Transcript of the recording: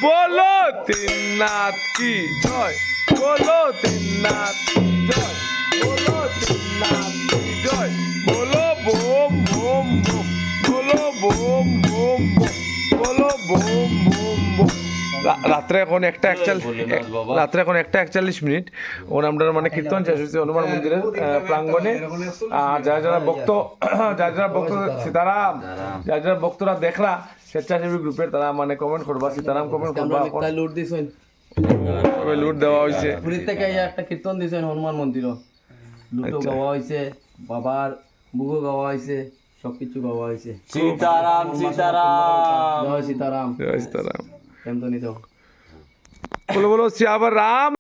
बोलो तीननाथ की जय, बोलो तीननाथ की जय, बोलो तीननाथ की जय, बोलो बोम बोम बोम, बोलो बोम बोम बोम, बोलो बोम बोम बोम। রাত্রে এখন 1:41 ওর আমরা মানে কীর্তন শেষ হয়েছে হনুমান মন্দিরের প্রাঙ্গণে। আর যারা ভক্ত সীতারাম যারা ভক্তরা দেখরা স্বেচ্ছাসেবী গ্রুপের তারা মানে কমেন্ট করবা, সীতারাম কমেন্ট করবা। লুট দিছেন, লুট দেওয়া হয়েছে। পুরীর থেকে একটা কীর্তন দিছেন হনুমান মন্দিরও, লুটও গাওয়া হয়েছে, বাবার বুকও গাওয়া হয়েছে, সবকিছু গাওয়া হয়েছে। সীতারাম সীতারাম, জয় সীতারাম, জয় সীতারাম। কেমন তো নিত বলো বলো শ্রী আবার রাম।